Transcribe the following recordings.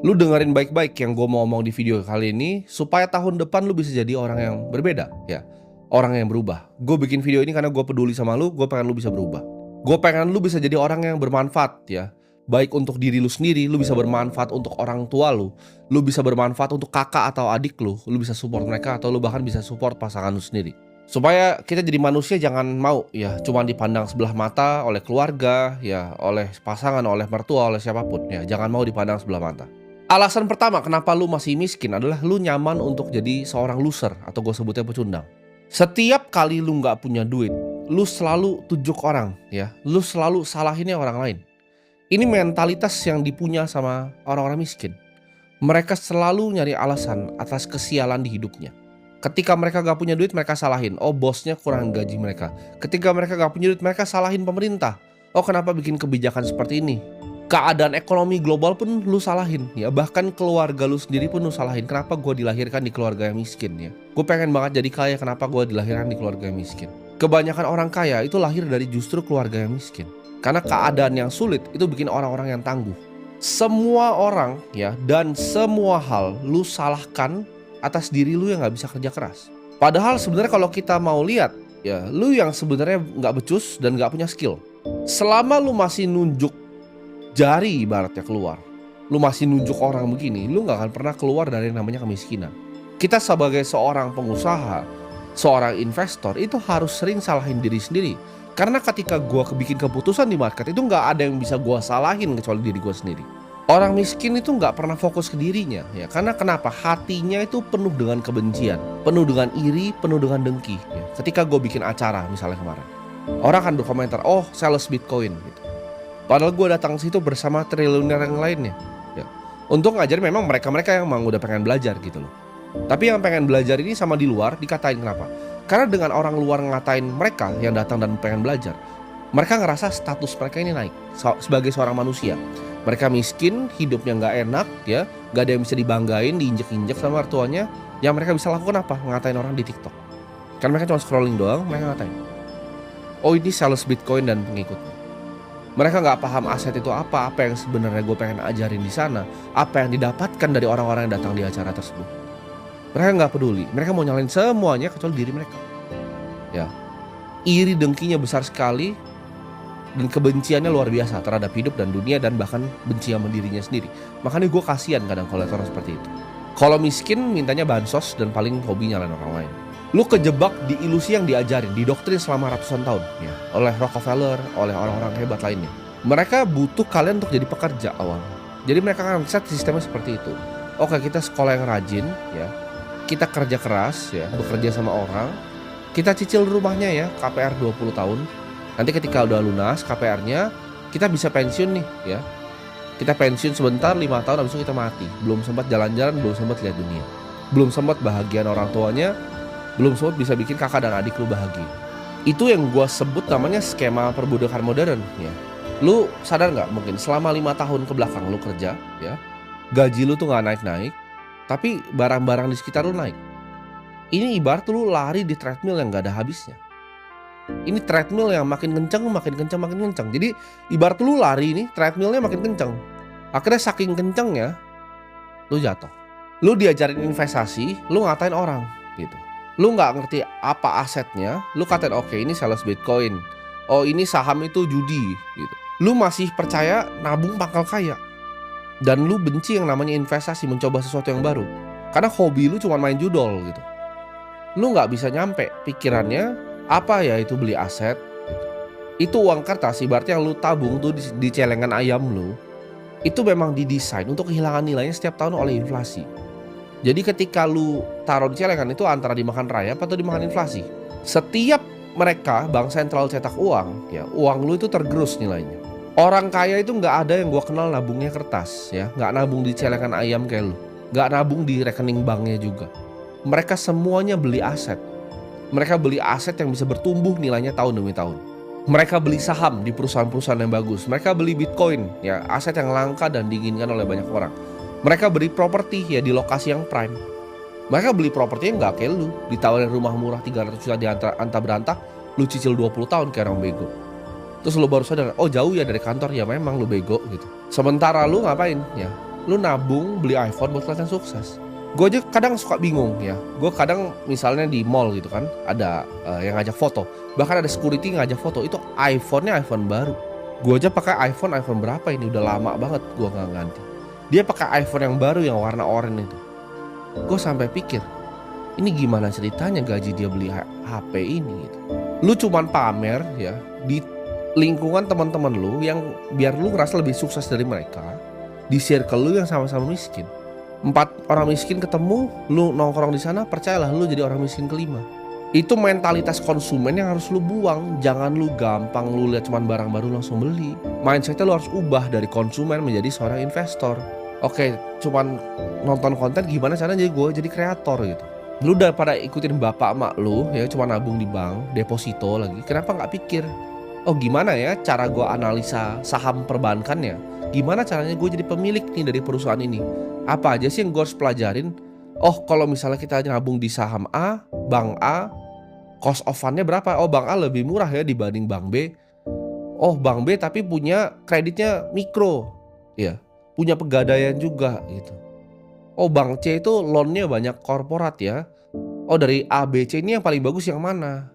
Lu dengerin baik-baik yang gue mau omong di video kali ini, supaya tahun depan lu bisa jadi orang yang berbeda, ya. Orang yang berubah. Gue bikin video ini karena gue peduli sama lu, gue pengen lu bisa berubah. Gue pengen lu bisa jadi orang yang bermanfaat, ya. Baik untuk diri lu sendiri, lu bisa bermanfaat untuk orang tua lu bisa bermanfaat untuk kakak atau adik lu bisa support mereka atau lu bahkan bisa support pasangan lu sendiri. Supaya kita jadi manusia jangan mau ya cuman dipandang sebelah mata oleh keluarga, ya, oleh pasangan, oleh mertua, oleh siapapun, ya. Jangan mau dipandang sebelah mata. Alasan pertama kenapa lu masih miskin adalah lu nyaman untuk jadi seorang loser atau gue sebutnya pecundang. Setiap kali lu nggak punya duit, lu selalu tujuk orang, ya. Lu selalu salahinnya orang lain. Ini mentalitas yang dipunya sama orang-orang miskin. Mereka selalu nyari alasan atas kesialan di hidupnya. Ketika mereka gak punya duit, mereka salahin, oh bosnya kurang gaji mereka. Ketika mereka gak punya duit, mereka salahin pemerintah. Oh kenapa bikin kebijakan seperti ini? Keadaan ekonomi global pun lu salahin, ya. Bahkan keluarga lu sendiri pun lu salahin. Kenapa gue dilahirkan di keluarga yang miskin, ya. Gue pengen banget jadi kaya, kenapa gue dilahirkan di keluarga yang miskin. Kebanyakan orang kaya itu lahir dari justru keluarga yang miskin. Karena keadaan yang sulit itu bikin orang-orang yang tangguh. Semua orang, ya, dan semua hal lu salahkan atas diri lu yang gak bisa kerja keras. Padahal sebenarnya kalau kita mau lihat, ya, lu yang sebenarnya gak becus dan gak punya skill. Selama lu masih nunjuk jari ibaratnya keluar, lu masih nunjuk orang begini, lu gak akan pernah keluar dari yang namanya kemiskinan. Kita sebagai seorang pengusaha, seorang investor itu harus sering salahin diri sendiri. Karena ketika gue bikin keputusan di market itu gak ada yang bisa gue salahin kecuali diri gue sendiri. Orang miskin itu gak pernah fokus ke dirinya, ya. Karena kenapa? Hatinya itu penuh dengan kebencian, penuh dengan iri, penuh dengan dengki, ya. Ketika gue bikin acara misalnya kemarin, orang akan berkomentar, oh sales Bitcoin gitu. Padahal gue datang ke situ bersama triliuner yang lainnya, ya. Untuk ngajarin memang mereka-mereka yang emang udah pengen belajar gitu loh. Tapi yang pengen belajar ini sama di luar dikatain, kenapa? Karena dengan orang luar ngatain mereka yang datang dan pengen belajar, mereka ngerasa status mereka ini naik sebagai seorang manusia. Mereka miskin, hidupnya nggak enak, ya, nggak ada yang bisa dibanggain, diinjek-injek sama mertuanya. Yang mereka bisa lakukan apa? Ngatain orang di TikTok. Kan mereka cuma scrolling doang, mereka ngatain. Oh ini sales Bitcoin dan pengikutnya. Mereka nggak paham aset itu apa yang sebenarnya gue pengen ajarin di sana, apa yang didapatkan dari orang-orang yang datang di acara tersebut. Mereka nggak peduli, mereka mau nyalain semuanya kecuali diri mereka. Ya, iri dengkinya besar sekali. Dan kebenciannya luar biasa terhadap hidup dan dunia dan bahkan benci sama dirinya sendiri. Makanya gue kasihan kadang kalau orang seperti itu. Kalau miskin mintanya bansos dan paling hobi nyalain orang lain. Lu kejebak di ilusi yang diajarin, didoktrin selama ratusan tahun, ya, oleh Rockefeller, oleh orang-orang hebat lainnya. Mereka butuh kalian untuk jadi pekerja awal. Jadi mereka akan set sistemnya seperti itu. Oke, kita sekolah yang rajin, ya. Kita kerja keras, ya, bekerja sama orang. Kita cicil rumahnya, ya, KPR 20 tahun. Nanti ketika udah lunas KPR-nya, kita bisa pensiun nih, ya. Kita pensiun sebentar 5 tahun, habis itu kita mati. Belum sempat jalan-jalan, belum sempat lihat dunia. Belum sempat bahagian orang tuanya, belum sempat bisa bikin kakak dan adik lu bahagia. Itu yang gua sebut namanya skema perbudakan modern, ya. Lu sadar nggak mungkin selama 5 tahun ke belakang lu kerja, ya, gaji lu tuh nggak naik-naik, tapi barang-barang di sekitar lu naik. Ini ibarat lu lari di treadmill yang nggak ada habisnya. Ini treadmill yang makin kencang. Jadi ibarat lu lari ini, treadmillnya makin kencang. Akhirnya saking kencangnya, lu jatuh. Lu diajarin investasi, lu ngatain orang gitu. Lu gak ngerti apa asetnya, lu katain oke ini sales Bitcoin. Oh ini saham itu judi gitu. Lu masih percaya nabung pangkal kaya. Dan lu benci yang namanya investasi, mencoba sesuatu yang baru. Karena hobi lu cuma main judol gitu. Lu gak bisa nyampe pikirannya apa ya itu beli aset gitu. Itu uang kertas ibaratnya yang lu tabung tuh di celengan ayam lu, itu memang didesain untuk kehilangan nilainya setiap tahun oleh inflasi. Jadi ketika lu taruh di celengan itu antara dimakan rayap atau dimakan inflasi. Setiap mereka bank sentral cetak uang, ya, uang lu itu tergerus nilainya. Orang kaya itu nggak ada yang gua kenal nabungnya kertas, ya, nggak nabung di celengan ayam kayak lu, nggak nabung di rekening banknya juga. Mereka semuanya beli aset. Mereka beli aset yang bisa bertumbuh nilainya tahun demi tahun. Mereka beli saham di perusahaan-perusahaan yang bagus. Mereka beli Bitcoin, ya, aset yang langka dan diinginkan oleh banyak orang. Mereka beli properti, ya, di lokasi yang prime. Mereka beli propertinya nggak kayak lu, ditawarin rumah murah 300 juta di anta berantak, lu cicil 20 tahun kayak orang bego. Terus lu baru sadar, oh jauh ya dari kantor, ya memang lu bego gitu. Sementara lu ngapain, ya, Lu nabung beli iPhone buat kelihatan sukses. Gue aja kadang suka bingung ya. Gue kadang misalnya di mall gitu kan, ada yang ngajak foto. Bahkan ada security ngajak foto, itu iPhone-nya iPhone baru. Gue aja pakai iPhone berapa ini, udah lama banget gue nggak ganti. Dia pakai iPhone yang baru yang warna oranye itu. Gue sampai pikir, ini gimana ceritanya gaji dia beli HP ini gitu. Lu cuman pamer ya di lingkungan teman-teman lu yang biar lu ngerasa lebih sukses dari mereka, di circle lu yang sama-sama miskin. 4 orang miskin ketemu, lu nongkrong di sana, percayalah lu jadi orang miskin kelima. Itu mentalitas konsumen yang harus lu buang. Jangan lu gampang lu lihat cuman barang baru langsung beli. Mindsetnya lu harus ubah dari konsumen menjadi seorang investor. Oke, cuman nonton konten, gimana caranya jadi kreator gitu. Lu daripada ikutin bapak emak lu ya, cuma nabung di bank, deposito lagi. Kenapa nggak pikir, oh gimana ya cara gue analisa saham perbankannya? Gimana caranya gue jadi pemilik nih dari perusahaan ini? Apa aja sih yang gue harus pelajarin? Oh, kalau misalnya kita nabung di saham A, bank A, cost of fund-nya berapa? Oh, bank A lebih murah ya dibanding bank B. Oh, bank B tapi punya kreditnya mikro. Ya, punya pegadaian juga gitu. Oh, bank C itu loan-nya banyak korporat ya. Oh, dari A, B, C ini yang paling bagus yang mana?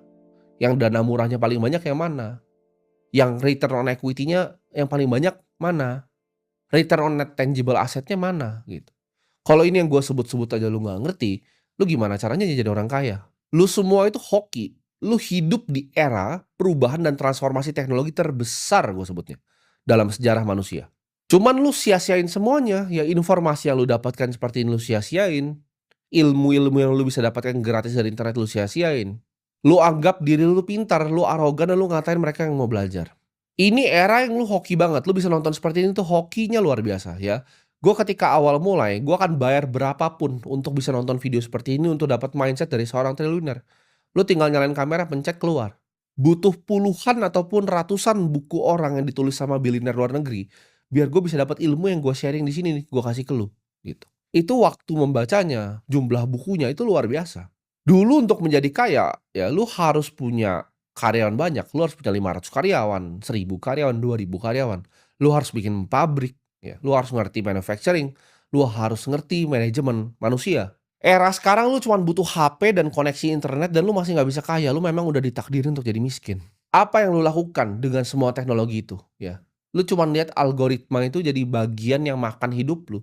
Yang dana murahnya paling banyak yang mana? Yang return on equity-nya yang paling banyak mana? Return on net tangible asset-nya mana gitu. Kalau ini yang gue sebut-sebut aja lu nggak ngerti, lu gimana caranya jadi orang kaya? Lu semua itu hoki. Lu hidup di era perubahan dan transformasi teknologi terbesar gue sebutnya dalam sejarah manusia. Cuman lu sia-siain semuanya. Ya informasi yang lu dapatkan seperti ini lu sia-siain. Ilmu-ilmu yang lu bisa dapatkan gratis dari internet lu sia-siain. Lu anggap diri lu pintar, lu arogan, dan lu ngatain mereka yang mau belajar. Ini era yang lu hoki banget. Lu bisa nonton seperti ini tuh hokinya luar biasa ya. Gue ketika awal mulai, gue akan bayar berapapun untuk bisa nonton video seperti ini untuk dapat mindset dari seorang triliuner. Lu tinggal nyalain kamera, pencet, keluar. Butuh puluhan ataupun ratusan buku orang yang ditulis sama bilioner luar negeri biar gue bisa dapat ilmu yang gue sharing di sini nih, gue kasih ke lu gitu. Itu waktu membacanya, jumlah bukunya itu luar biasa. Dulu untuk menjadi kaya, ya lu harus punya karyawan banyak, lu harus punya 500 karyawan, 1000 karyawan, 2000 karyawan. Lu harus bikin pabrik, ya. Lu harus ngerti manufacturing, lu harus ngerti manajemen manusia. Era sekarang lu cuma butuh HP dan koneksi internet dan lu masih nggak bisa kaya, lu memang udah ditakdirin untuk jadi miskin. Apa yang lu lakukan dengan semua teknologi itu, ya? Lu cuma lihat algoritma itu jadi bagian yang makan hidup lu.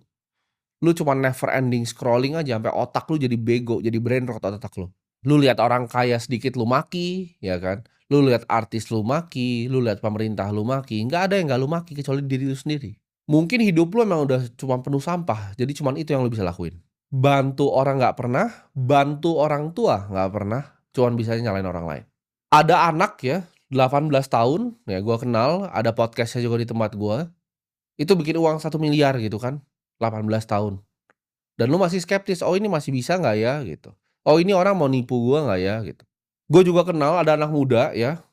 Lu cuma never ending scrolling aja sampai otak lu jadi bego, jadi brain rot otak lu. Lu lihat orang kaya sedikit lu maki, ya kan? Lu lihat artis lu maki, lu lihat pemerintah lu maki, nggak ada yang nggak lu maki kecuali diri lu sendiri. Mungkin hidup lu emang udah cuma penuh sampah, jadi cuman itu yang lu bisa lakuin. Bantu orang nggak pernah, bantu orang tua nggak pernah, cuman bisanya nyalain orang lain. Ada anak ya, 18 tahun, ya gua kenal, ada podcastnya juga di tempat gua. Itu bikin uang 1 miliar gitu kan, 18 tahun. Dan lu masih skeptis, "Oh ini masih bisa nggak ya?" Gitu. "Oh ini orang mau nipu gua nggak ya?" Gitu. Gue juga kenal ada anak muda ya,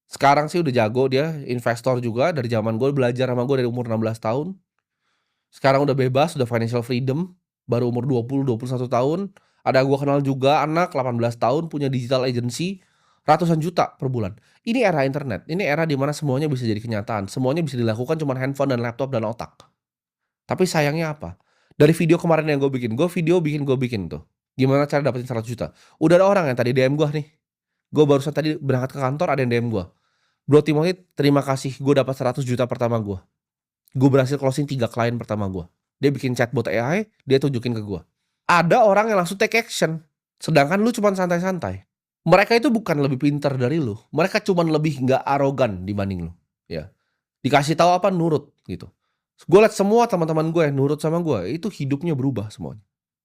sekarang sih udah jago dia, investor juga dari zaman gue belajar sama gue dari umur 16 tahun. Sekarang udah bebas, udah financial freedom, baru umur 21 tahun. Ada gue kenal juga anak 18 tahun punya digital agency, ratusan juta per bulan. Ini era internet, ini era di mana semuanya bisa jadi kenyataan, semuanya bisa dilakukan cuman handphone dan laptop dan otak. Tapi sayangnya apa? Dari video kemarin yang gue bikin gue bikin tuh. Gimana cara dapetin 100 juta. Udah ada orang yang tadi DM gue nih. Gue barusan tadi berangkat ke kantor ada yang DM gue. Bro Timothy, terima kasih gue dapat 100 juta pertama gue. Gue berhasil closing 3 klien pertama gue. Dia bikin chatbot AI, dia tunjukin ke gue. Ada orang yang langsung take action. Sedangkan lu cuma santai-santai. Mereka itu bukan lebih pintar dari lu. Mereka cuma lebih nggak arogan dibanding lu. Ya. Dikasih tahu apa nurut gitu. Gue liat semua teman-teman gue yang nurut sama gue, itu hidupnya berubah semuanya.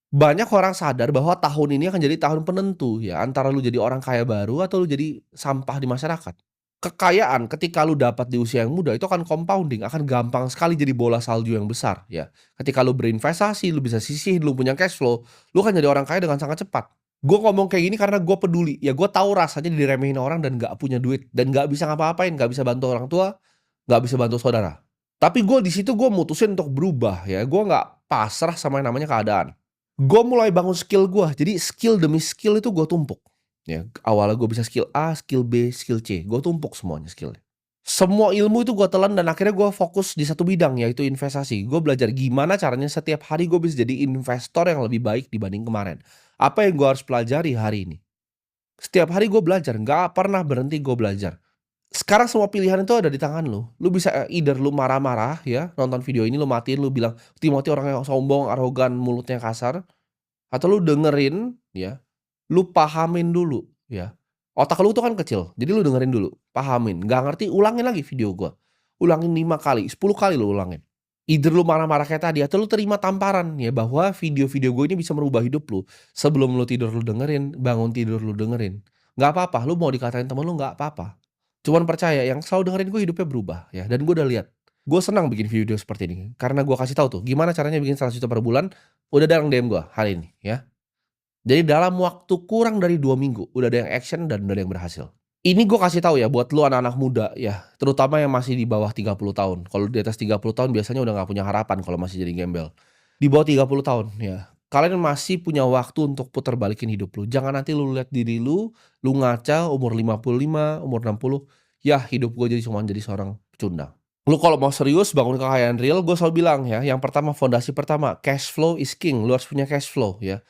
Banyak orang sadar bahwa tahun ini akan jadi tahun penentu ya, antara lu jadi orang kaya baru atau lu jadi sampah di masyarakat. Kekayaan ketika lu dapat di usia yang muda itu akan compounding, akan gampang sekali jadi bola salju yang besar ya. Ketika lu berinvestasi, lu bisa sisihin, lu punya cash flow, lu akan jadi orang kaya dengan sangat cepat. Gue ngomong kayak gini karena gue peduli. Ya gue tahu rasanya diremehin orang dan gak punya duit dan gak bisa ngapa-ngapain, gak bisa bantu orang tua, gak bisa bantu saudara. Tapi gue di situ gue mutusin untuk berubah ya. Gue nggak pasrah sama yang namanya keadaan. Gue mulai bangun skill gue. Jadi skill demi skill itu gue tumpuk. Ya, awalnya gue bisa skill A, skill B, skill C. Gue tumpuk semuanya skillnya. Semua ilmu itu gue telan dan akhirnya gue fokus di satu bidang, yaitu investasi. Gue belajar gimana caranya setiap hari gue bisa jadi investor yang lebih baik dibanding kemarin. Apa yang gue harus pelajari hari ini? Setiap hari gue belajar, nggak pernah berhenti gue belajar. Sekarang semua pilihan itu ada di tangan lu. Lu bisa either lu marah-marah ya, nonton video ini lu matiin, lu bilang, "Timothy orang yang sombong, arogan, mulutnya kasar." Atau lu dengerin ya, lu pahamin dulu ya. Otak lu tuh kan kecil, jadi lu dengerin dulu, pahamin, nggak ngerti ulangin lagi video gua. Ulangin 5 kali, 10 kali lu ulangin. Either lu marah-marah kayak tadi atau lu terima tamparan ya bahwa video-video gue ini bisa merubah hidup lu. Sebelum lu tidur lu dengerin, bangun tidur lu dengerin. Nggak apa-apa, lu mau dikatain temen lu nggak apa-apa. Cuman percaya yang selalu dengerin gue hidupnya berubah ya, dan gue udah lihat. Gue senang bikin video seperti ini, karena gue kasih tahu tuh gimana caranya bikin 100 juta per bulan, udah ada yang DM gue hari ini ya. Jadi dalam waktu kurang dari 2 minggu, udah ada yang action dan udah ada yang berhasil. Ini gue kasih tahu ya buat lu anak-anak muda ya, terutama yang masih di bawah 30 tahun. Kalau di atas 30 tahun biasanya udah nggak punya harapan kalau masih jadi gembel. Di bawah 30 tahun ya, kalian masih punya waktu untuk putar balikin hidup lu. Jangan nanti lu lihat diri lu ngaca umur 55, umur 60, ya hidup gue jadi cuman jadi seorang pecundang. Lu kalau mau serius bangun kekayaan real, gue selalu bilang ya, yang pertama fondasi pertama, cash flow is king. Lu harus punya cash flow ya.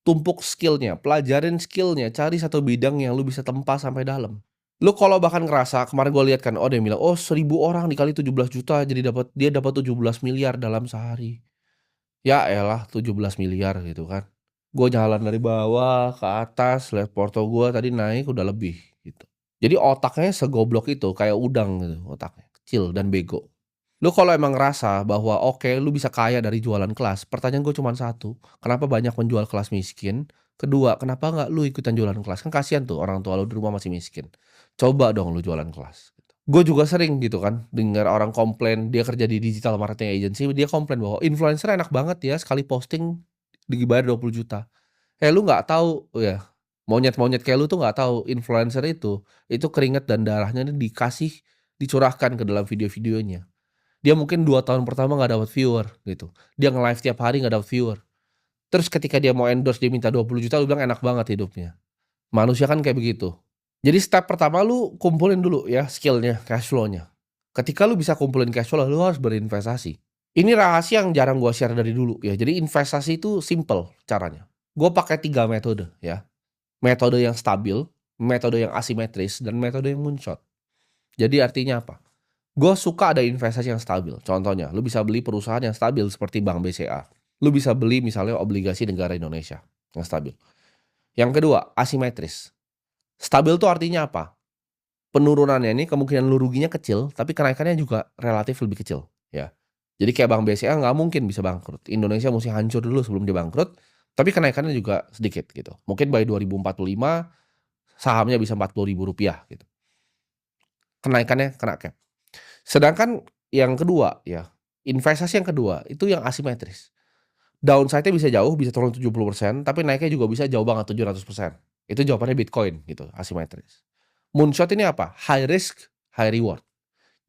Tumpuk skill-nya, pelajarin skill-nya, cari satu bidang yang lu bisa tempa sampai dalam. Lu kalau bahkan ngerasa kemarin gue lihat kan, oh dia bilang, "Oh 1.000 orang dikali 17 juta jadi dia dapat 17 miliar dalam sehari." Ya elah 17 miliar gitu kan. Gue jalan dari bawah ke atas, lihat porto gue tadi naik udah lebih gitu. Jadi otaknya segoblok itu, kayak udang gitu otaknya, kecil dan bego. Lu kalau emang ngerasa bahwa oke lu bisa kaya dari jualan kelas, pertanyaan gue cuman satu, kenapa banyak menjual kelas miskin? Kedua, kenapa nggak lu ikutan jualan kelas? Kan kasihan tuh orang tua lu di rumah masih miskin. Coba dong lu jualan kelas. Gue juga sering gitu kan, dengar orang komplain dia kerja di digital marketing agency, dia komplain bahwa influencer enak banget ya sekali posting dibayar 20 juta. Lu nggak tahu ya, monyet-monyet kayak lu tuh nggak tahu influencer itu keringat dan darahnya ini dicurahkan ke dalam video-videonya. Dia mungkin 2 tahun pertama nggak dapat viewer gitu. Dia nge-live tiap hari nggak dapat viewer. Terus ketika dia mau endorse dia minta 20 juta lu bilang enak banget hidupnya. Manusia kan kayak begitu. Jadi step pertama lu kumpulin dulu ya skill-nya, cash flow-nya. Ketika lu bisa kumpulin cash flow lu harus berinvestasi. Ini rahasia yang jarang gua share dari dulu ya. Jadi investasi itu simple caranya. Gua pakai 3 metode ya. Metode yang stabil, metode yang asimetris, dan metode yang moonshot. Jadi artinya apa? Gue suka ada investasi yang stabil. Contohnya, lu bisa beli perusahaan yang stabil seperti Bank BCA. Lu bisa beli misalnya obligasi negara Indonesia yang stabil. Yang kedua, asimetris. Stabil tuh artinya apa? Penurunannya ini kemungkinan lu ruginya kecil, tapi kenaikannya juga relatif lebih kecil, ya. Jadi kayak Bank BCA nggak mungkin bisa bangkrut. Indonesia mesti hancur dulu sebelum dia bangkrut, tapi kenaikannya juga sedikit gitu. Mungkin by 2045 sahamnya bisa Rp40.000 gitu. Kenaikannya kena cap. Sedangkan yang kedua ya, investasi yang kedua itu yang asimetris. Downside-nya bisa jauh, bisa turun 70%, tapi naiknya juga bisa jauh banget 700%. Itu jawabannya Bitcoin gitu, asimetris. Moonshot ini apa? High risk, high reward.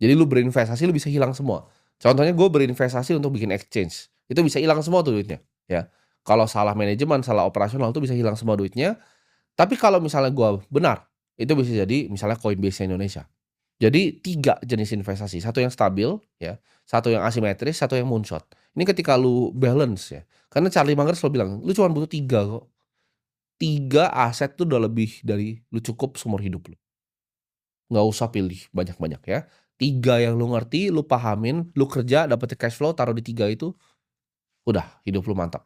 Jadi lu berinvestasi lu bisa hilang semua. Contohnya gue berinvestasi untuk bikin exchange. Itu bisa hilang semua tuh duitnya, ya. Kalau salah manajemen, salah operasional tuh bisa hilang semua duitnya. Tapi kalau misalnya gue benar, itu bisa jadi misalnya Coinbase Indonesia. Jadi 3 jenis investasi, satu yang stabil ya, satu yang asimetris, satu yang moonshot. Ini ketika lu balance ya, karena Charlie Munger selalu bilang, "Lu cuma butuh 3 kok. 3 aset tuh udah lebih dari lu cukup seumur hidup lu. Nggak usah pilih banyak-banyak ya. 3 yang lu ngerti, lu pahamin, lu kerja dapetin cash flow, taruh di 3 itu, udah hidup lu mantap."